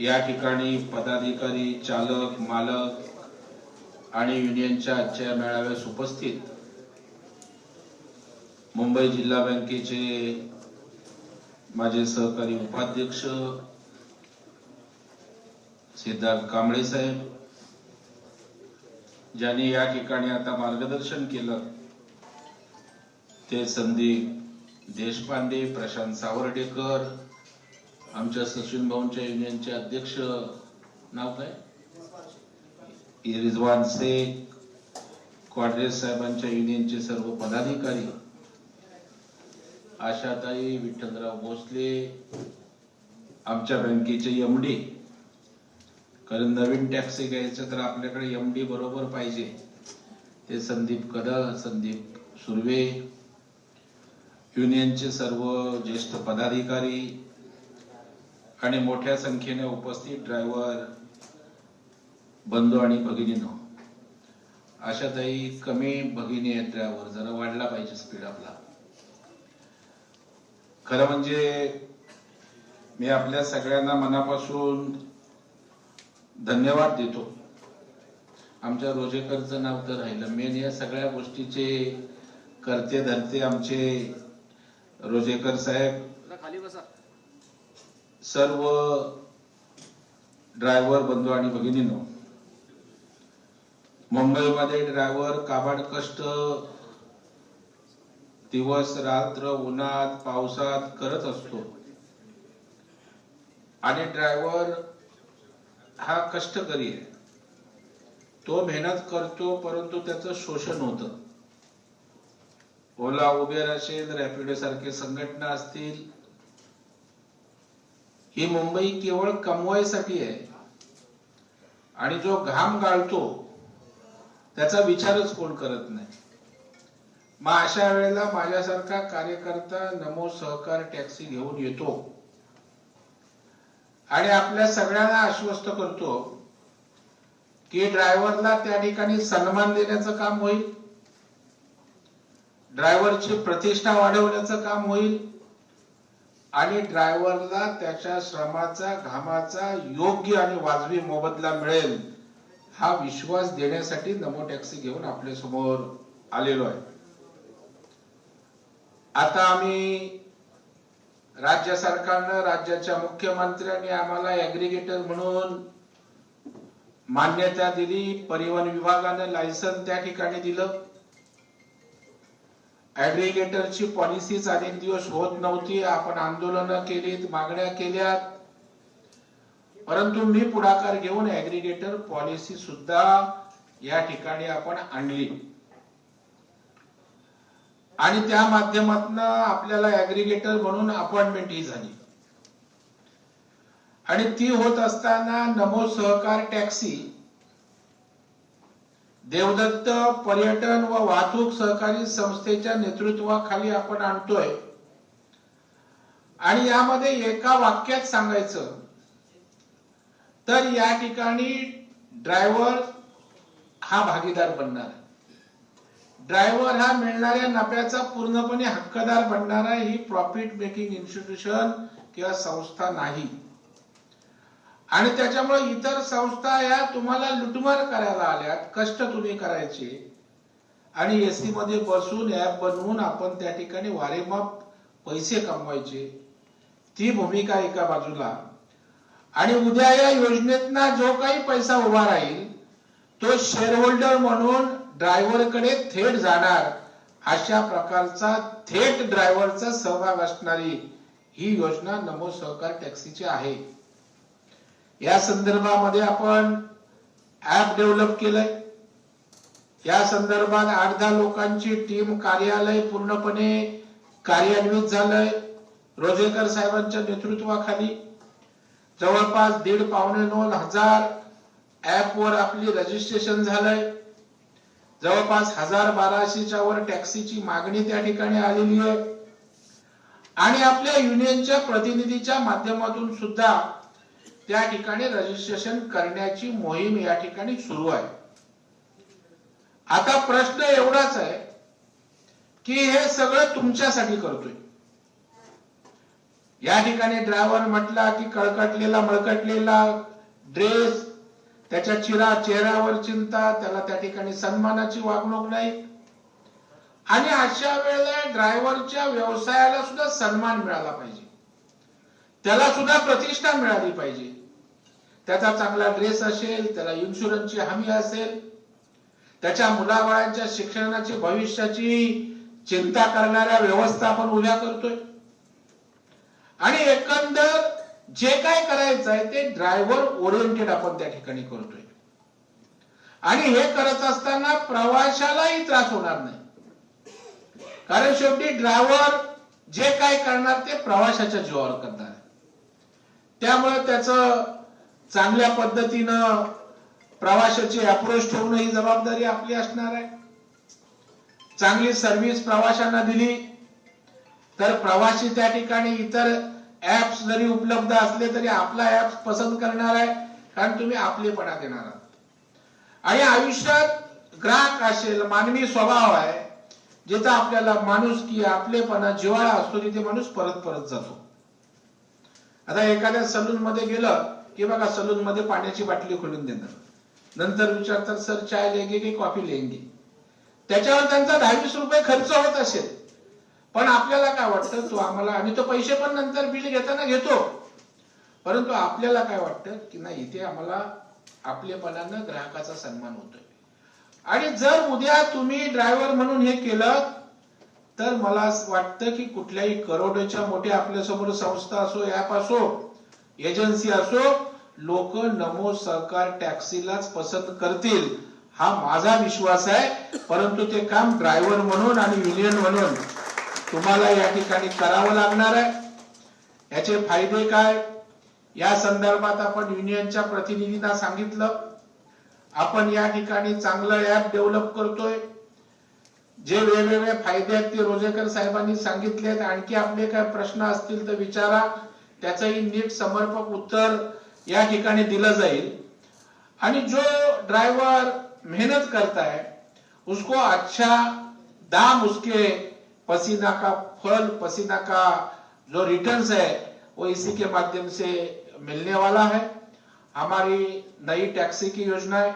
या ठिकाणी पदाधिकारी, चालक, मालक आणि युनियनच्या आजच्या मेळाव्यास उपस्थित मुंबई जिल्हा बँकेचे माझे सहकारी उपाध्यक्ष सिद्धार्थ कांबळे साहेब, ज्यांनी या ठिकाणी आता मार्गदर्शन केलं ते संदीप देशपांडे, प्रशांत सावर्डेकर, आमच्या सचिन भाऊंच्या युनियनचे अध्यक्ष नाव काय रिजवान शेख, क्वाड्रेस साहेबांच्या युनियनचे सर्व पदाधिकारी, आशाताई, विठ्ठलराव भोसले, आमच्या बँकेचे एमडी, कारण नवीन टॅक्सी घ्यायचं तर आपल्याकडे एमडी बरोबर पाहिजे, ते संदीप कदम, संदीप सुर्वे, युनियनचे सर्व ज्येष्ठ पदाधिकारी आणि मोठ्या संख्येने उपस्थित ड्रायव्हर बंधू आणि भगिनींनो. आशाताई कमी भगिनी आहेत, ड्रायव्हर जरा वाढला पाहिजे स्पीड आपला. खरं म्हणजे मी आपल्या सगळ्यांना मनापासून धन्यवाद देतो. आमच्या रोजेकरचं नाव तर राहिलं, मेन या सगळ्या गोष्टीचे करते धरते आमचे रोजेकर साहेब. खाली बसा. सर्व ड्रायव्हर बंधू आणि भगिनींनो, मुंबईमध्ये ड्रायव्हर काबाड कष्ट दिवस रात्र उन्हात पावसात करत असतो आणि ड्रायव्हर हा कष्टकरी आहे. तो मेहनत करतो परंतु त्याचं शोषण होतं. ओला, उबेर असेल, रॅपिडो सारखे संघटना असतील, ही मुंबई केवळ कमवायसाठी आहे आणि जो घाम गाळतो त्याचा विचारच कोण करत नाही. मग अशा वेळेला माझ्यासारखा कार्यकर्ता नमो सहकार टॅक्सी घेऊन येतो आणि आपल्या सगळ्यांना आश्वस्त करतो की ड्रायव्हरला त्या ठिकाणी सन्मान देण्याचं काम होईल, ड्रायव्हरची प्रतिष्ठा वाढवण्याचं काम होईल आणि ड्रायव्हरला त्याच्या श्रमाचा, घामाचा योग्य आणि वाजवी मोबदला मिळेल, हा विश्वास देण्यासाठी नमो टॅक्सी घेऊन आपल्या समोर आलेलो आहे. आता आम्ही राज्य सरकारनं, राज्याच्या मुख्यमंत्र्यांनी आम्हाला ऍग्रीगेटर म्हणून मान्यता दिली. परिवहन विभागानं लायसन त्या ठिकाणी दिलं. ऍग्रीगेटरची पॉलिसीच अनेक दिवस होत नव्हती. आपण आंदोलनं केलीत, मागण्या केल्यात, परंतु मी पुढाकार घेऊन ऍग्रीगेटर पॉलिसी सुद्धा या ठिकाणी आपण आणली आणि त्या माध्यमातून आपल्याला ऍग्रीगेटर म्हणून अपॉइंटमेंट ही झाली. आणि ती होत असताना नमो सहकार टॅक्सी देवदत्त पर्यटन व वाहतूक सहकारी संस्थेच्या नेतृत्वाखाली आपण आणतोय. आणि यामध्ये एका वाक्यात सांगायचं तर या ठिकाणी ड्रायव्हर हा भागीदार बनणार, ड्रायव्हर हा मिळणाऱ्या नफ्याचा पूर्णपणे हक्कदार बनणारा ही प्रॉफिट मेकिंग इन्स्टिट्यूशन किंवा संस्था नाही. आणि त्याच्यामुळे इतर संस्था या तुम्हाला लुटमार करायला आल्यात, कष्ट तुम्ही करायचे आणि एसी मध्ये बसून ऍप बनवून आपण त्या ठिकाणी वारेमाप पैसे कमवायचे, ती भूमिका एका बाजूला. आणि उद्या या योजनेतना जो काही पैसा उभा राहील तो शेअर होल्डर म्हणून ड्रायव्हर कडे थेट जाणार, अशा प्रकारचा थेट ड्रायव्हरचा सहभाग असणारी ही योजना नमो सहकार टॅक्सीची आहे. या संदर्भामध्ये आपण ऍप डेव्हलप केलंय. या संदर्भात 8-10 लोकांची टीम, कार्यालय पूर्णपणे कार्यान्वित झालंय. रोजेकर साहेबांच्या नेतृत्वाखाली जवळपास 1.5-1.9 हजार ऍप वर आपली रजिस्ट्रेशन झालंय. जवळपास 1000-1200च्या वर टॅक्सीची मागणी त्या ठिकाणी आलेली आहे. आणि आपल्या युनियनच्या प्रतिनिधीच्या माध्यमातून सुद्धा त्या ठिकाणी रजिस्ट्रेशन करण्याची मोहीम या ठिकाणी सुरू आहे. आता प्रश्न एवढाच आहे की हे सगळं तुमच्यासाठी करतोय. या ठिकाणी ड्रायव्हर म्हटला की कळकटलेला मळकटलेला ड्रेस, त्याच्या चेहऱ्यावर चिंता, त्याला त्या ठिकाणी सन्मानाची वागणूक नाही. आणि अशा वेळेला ड्रायव्हरच्या व्यवसायाला सुद्धा सन्मान मिळाला पाहिजे, त्याला सुद्धा प्रतिष्ठा मिळाली पाहिजे. त्याचा चांगला ड्रेस असेल, त्याला इन्शुरन्सची हमी असेल, त्याच्या मुलाबाळांच्या शिक्षणाची भविष्याची चिंता करणाऱ्या व्यवस्था आपण उभ्या करतोय. आणि एकंदर जे काय करायचं आहे ते ड्रायव्हर ओरिएंटेड आपण त्या ठिकाणी करतोय. आणि हे करत असताना प्रवाशालाही त्रास होणार नाही, कारण शेवटी ड्रायव्हर जे काय करणार ते प्रवाशाच्या जीवावर करणार आहे. त्यामुळे त्याचं चांगल्या पद्धतीनं प्रवाशाची अप्रोच ठेवणं ही जबाबदारी आपली असणार आहे. चांगली सर्व्हिस प्रवाशांना दिली तर प्रवासी त्या ठिकाणी इतर ऍप्स जरी उपलब्ध असले तरी आपला ऍप पसंत करणार आहे, कारण तुम्ही आपलेपणा देणार आहात. आणि आयुष्यात ग्राहक असेल, मानवी स्वभाव आहे, जिथं आपल्याला माणुसकी, आपलेपणा, जिव्हाळा असतो तिथे माणूस परत परत जातो. आता एखाद्या सलून मध्ये गेलं की बघा, सलून मध्ये पाण्याची बाटली खोलून देणार, नंतर विचारतात सर चाय लेंगे की कॉफी लेंगे. त्याच्यावर त्यांचा 10-20 रुपये खर्च होत असेल, पण आपल्याला काय वाटतं, तो आम्हाला, आम्ही तो पैसे पण नंतर बिल घेताना घेतो, परंतु आपल्याला काय वाटतं की नाही, इथे आम्हाला आपलेपणानं ग्राहकाचा सन्मान होतोय. आणि जर उद्या तुम्ही ड्रायव्हर म्हणून हे केलं तर मला वाटतं की कुठल्याही करोडोच्या मोठ्या आपल्यासमोर संस्था असो, ऍप असो, एजन्सी असो, लोक नमो सहकार टॅक्सीलाच पसंत करतील हा माझा विश्वास आहे. परंतु ते काम ड्रायव्हर म्हणून आणि युनियन म्हणून तुम्हाला या ठिकाणी करावं लागणार आहे. याचे फायदे काय या संदर्भात आपण युनियनच्या प्रतिनिधींना सांगितलं. आपण या ठिकाणी चांगलं ऍप डेव्हलप करतोय. जे वेगवेगळे फायदे आहेत ते रोजेकर साहेबांनी सांगितलेत. आणखी आपले काय प्रश्न असतील तर विचारा, त्याचंही नीट समर्पक उत्तर या ठिकाणी दिलं जाईल. आणि जो ड्राइवर मेहनत करता है उसको अच्छा दाम, उसके पसीना का फल, पसीना का जो रिटर्न्स है वो इसी के माध्यम से मिलने वाला है. हमारी नई टैक्सी की योजना है,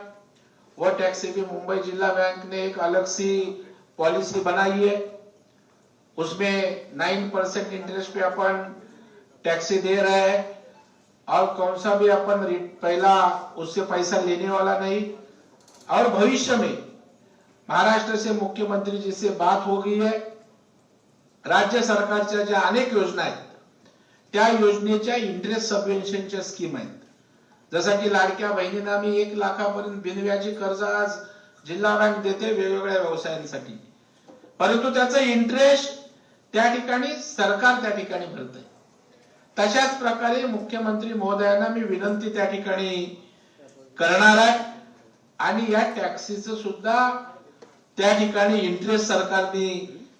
वो टैक्सी भी मुंबई जिला बैंक ने एक अलग सी पॉलिसी बनाई है. उसमें 9% इंटरेस्ट पे अपन टैक्सी दे रहे हैं और कौन सा भी अपन पहला उससे पैसा लेने वाला नहीं. और भविष्य में महाराष्ट्र से मुख्यमंत्री जी से बात हो गई है. राज्य सरकारच्या ज्या अनेक योजना आहेत त्या योजनेच्या इंटरेस्ट सबवेन्शनच्या स्कीम आहेत. जसं की लाडक्या बहिणींना मी 1 लाखापर्यंत बिनव्याजी कर्ज आज जिल्हा बँक देते वेगवेगळ्या व्यवसायांसाठी, परंतु त्याचा इंटरेस्ट त्या ठिकाणी सरकार त्या ठिकाणी भरतंय. तशाच प्रकारे मुख्यमंत्री महोदयांना मी विनंती त्या ठिकाणी करणार आहे आणि या टॅक्सीचं सुद्धा त्या ठिकाणी इंटरेस्ट सरकारने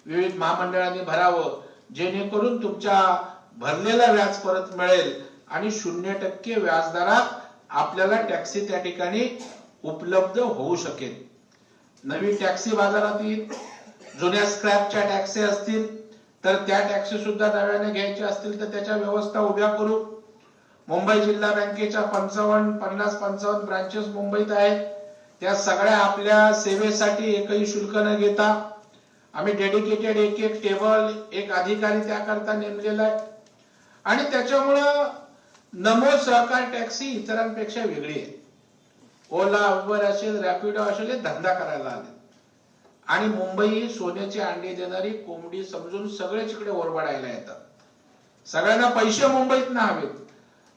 विविध महामंडळांनी भरावं, जेणेकरून तुमच्या भरलेला व्याज परत मिळेल आणि 0% व्याजदरात आपल्याला टॅक्सी त्या ठिकाणी उपलब्ध होऊ शकेल. नवी टॅक्सी बाजारात येईल. जुन्या स्क्रॅपच्या टॅक्सी असतील तर त्या टॅक्सी सुद्धा नव्याने घ्यायच्या असतील तर त्याच्या व्यवस्था उभ्या करू. मुंबई जिल्हा बँकेच्या 50-55 ब्रांचेस मुंबईत आहेत. त्या सगळ्या आपल्या सेवेसाठी एकही शुल्क न घेता आम्ही डेडिकेटेड एक टेबल, एक अधिकारी त्याकरता नेमलेला आहे. आणि त्याच्यामुळं नमो सहकार टॅक्सी इतरांपेक्षा वेगळी आहे. ओला, उबर असेल, रॅपिडो असेल हे धंदा करायला आले आणि मुंबई ही सोन्याची अंडी देणारी कोंबडी समजून सगळेच इकडे ओरबाडायला येतात. सगळ्यांना पैसे मुंबईत ना हवेत,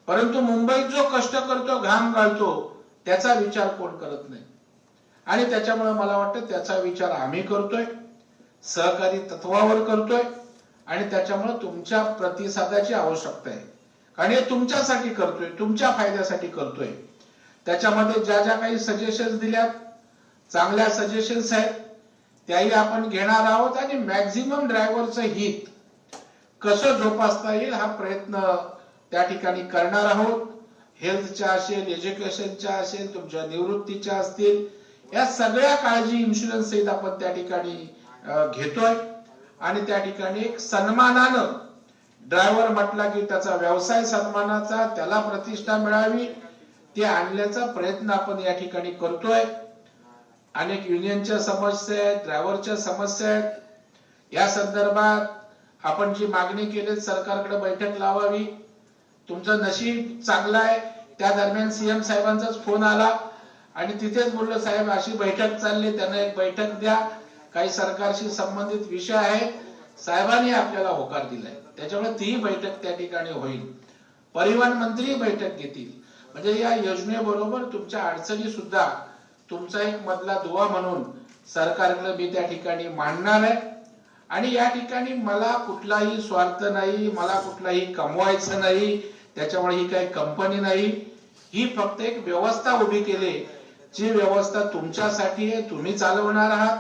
परंतु मुंबईत जो कष्ट करतो, घाम गाळतो त्याचा विचार कोण करत नाही. आणि त्याच्यामुळे मला वाटतं त्याचा विचार आम्ही करतोय, सहकारी तत्वावर करतोय आणि त्याच्यामुळे तुमच्या प्रतिसादाची आवश्यकता आहे. कारण हे तुमच्यासाठी करतोय, तुमच्या फायद्यासाठी करतोय. त्याच्यामध्ये ज्या ज्या काही सजेशन्स दिल्यात, चांगल्या सजेशन्स आहेत, त्याही आपण घेणार आहोत आणि मॅक्झिमम ड्रायव्हरचं हित कसं जोपासता येईल हा प्रयत्न त्या ठिकाणी करणार आहोत. हेल्थच्या असेल, एज्युकेशनच्या असेल, तुमच्या निवृत्तीच्या असतील, या सगळ्या काळजी इन्शुरन्स सहित आपण त्या ठिकाणी घेतोय आणि त्या ठिकाणी एक सन्मानानं ड्रायव्हर म्हटला की त्याचा व्यवसाय सन्मानाचा, त्याला प्रतिष्ठा मिळावी, ते आणण्याचा प्रयत्न आपण या ठिकाणी करतोय. अनेक युनियनच्या समस्या आहेत, ड्रायव्हरच्या समस्या आहेत. या संदर्भात आपण जी मागणी केली सरकारकडे बैठक लावावी. तुमचं नशीब चांगलं आहे, त्या दरम्यान सीएम साहेबांचाच फोन आला आणि तिथेच बोललो, साहेब अशी बैठक चालली, त्यांना एक बैठक द्या, काही सरकारशी संबंधित विषय आहे. साहेबांनी आपल्याला होकार दिलाय, त्याच्यामुळे तीही बैठक त्या ठिकाणी होईल. परिवहन मंत्री बैठक घेतील. म्हणजे या योजनेबरोबर तुमच्या अडचणी सुद्धा तुमचा एक मधला दुवा म्हणून सरकारकडे मी त्या ठिकाणी मांडणार आहे. आणि या ठिकाणी मला कुठलाही स्वार्थ नाही, मला कुठलाही कमवायचं नाही, त्याच्यामुळे ही काही कंपनी नाही. ही फक्त एक व्यवस्था उभी केली, जी व्यवस्था तुमच्यासाठी आहे, तुम्ही चालवणार आहात,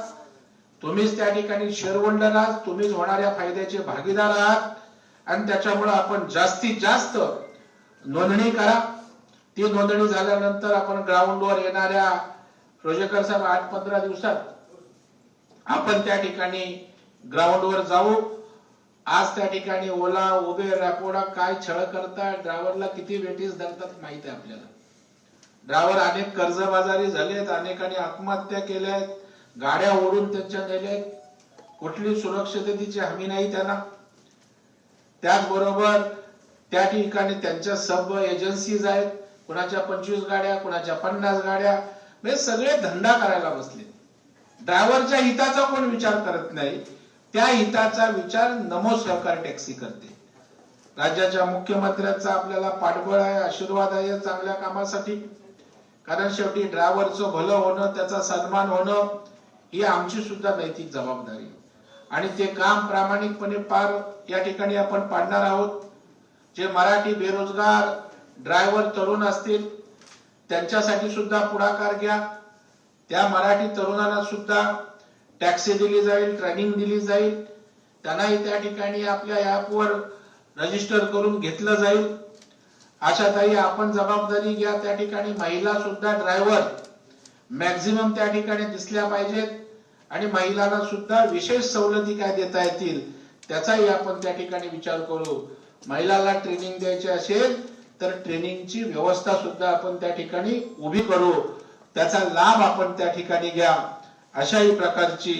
तुम्हीच त्या ठिकाणी शेअर होल्डर आहात, तुम्हीच होणाऱ्या फायद्याचे भागीदार आहात. आणि त्याच्यामुळे आपण जास्तीत जास्त नोंदणी करा. ती नोंदणी झाल्यानंतर आपण ग्राउंडवर येणाऱ्या रोजेकर साहेब 8-15 दिवसात आपण त्या ठिकाणी ग्राउंडवर जाऊ. आज त्या ठिकाणी ओला, उबेर, रॅपिडो काय छळ करतात, ड्रायव्हरला किती वेटीस धरतात माहित आहे आपल्याला. ड्रायव्हर अनेक कर्जबाजारी झालेत, अनेकांनी आत्महत्या केल्यात, गाड्या ओढून त्यांच्या नेल्यात, कुठली सुरक्षिततेची हमी नाही त्यांना. त्याचबरोबर त्या ठिकाणी त्यांच्या सब एजन्सीज आहेत, कुणाच्या 25 गाड्या, कुणाच्या 50 गाड्या, म्हणजे सगळे धंदा करायला बसले. ड्रायव्हरच्या हिताचा कोण विचार करत नाही, त्या हिताचा विचार नमो सहकार टॅक्सी करते. राज्याच्या मुख्यमंत्र्यांचा आपल्याला पाठबळ आहे, आशीर्वाद आहे चांगल्या कामासाठी. कारण शेवटी ड्रायव्हरचं भलं होणं, त्याचा सन्मान होणं ही आमची सुद्धा नैतिक जबाबदारी. आणि ते काम प्रामाणिकपणे पार या ठिकाणी आपण पाडणार आहोत. जे मराठी बेरोजगार ड्रायव्हर तरुण असतील त्यांच्यासाठी सुद्धा पुढाकार घ्या. त्या मराठी तरुणांना सुद्धा टॅक्सी दिली जाईल, ट्रेनिंग दिली जाईल, त्यांनाही त्या ठिकाणी आपल्या ऍपवर रजिस्टर करून घेतलं जाईल. आशाताई आपण जबाबदारी घ्या. त्या ठिकाणी महिला सुद्धा ड्रायव्हर मॅक्झिमम त्या ठिकाणी दिसल्या पाहिजेत आणि महिलांना सुद्धा विशेष सवलती काय देता येतील त्याचाही आपण त्या ठिकाणी विचार करू. महिलांना ट्रेनिंग द्यायची असेल तर ट्रेनिंगची व्यवस्था सुद्धा आपण त्या ठिकाणी उभी करू, त्याचा लाभ आपण त्या ठिकाणी घ्या, अशाही प्रकारची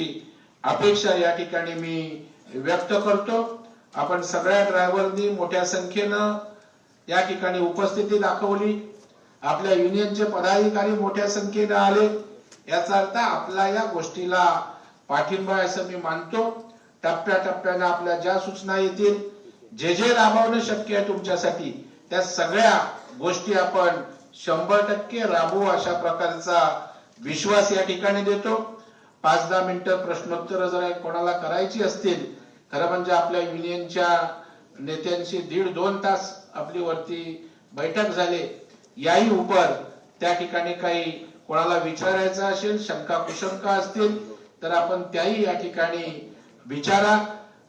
अपेक्षा या ठिकाणी मी व्यक्त करतो. आपण सगळ्या ड्रायव्हरनी मोठ्या संख्येनं या ठिकाणी उपस्थिती दाखवली. आपल्या युनियनचे पदाधिकारी मोठ्या संख्येने आले. याचा अर्थ आपला या गोष्टीला पाठिंबा असं मी मानतो. टप्प्याटप्प्याने आपल्या ज्या सूचना येतील, जे जे राबवणं शक्य आहे तुमच्यासाठी, त्या सगळ्या गोष्टी आपण 100% राबवू अशा प्रकारचा विश्वास या ठिकाणी देतो. 5-10 मिनिटं प्रश्नोत्तर जर कोणाला करायची असतील, खरं म्हणजे आपल्या युनियनच्या नेत्यांशी 1.5-2 तास आपली वरती बैठक झाली. याही उपर त्या ठिकाणी काही कोणाला विचारायचं असेल, शंका कुशंका असतील तर आपण त्याही या ठिकाणी विचारा.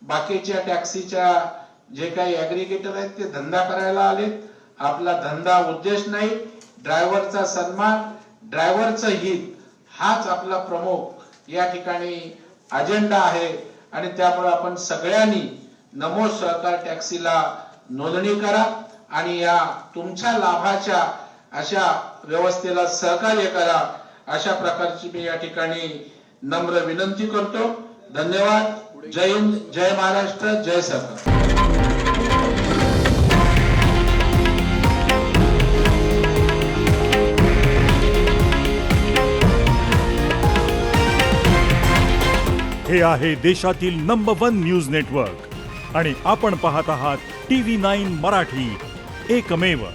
बाकीच्या टॅक्सीच्या जे काही ऍग्रीगेटर आहेत ते धंदा करायला आलेत. आपला धंदा उद्देश नाही, ड्रायव्हरचा सन्मान, ड्रायव्हरचं हित हाच आपला प्रमुख या ठिकाणी अजेंडा आहे. आणि त्यामुळे आपण सगळ्यांनी नमो सहकार टॅक्सीला नोंदणी करा आणि या तुमच्या लाभाच्या अशा व्यवस्थेला सहकार्य करा, अशा प्रकारची मी या ठिकाणी नम्र विनंती करतो. धन्यवाद. जय हिंद, जय महाराष्ट्र, जय सहकार. हे आहे देशातील नंबर 1 न्यूज नेटवर्क आणि आपण पाहत आहात TV9 मराठी, एकमेव.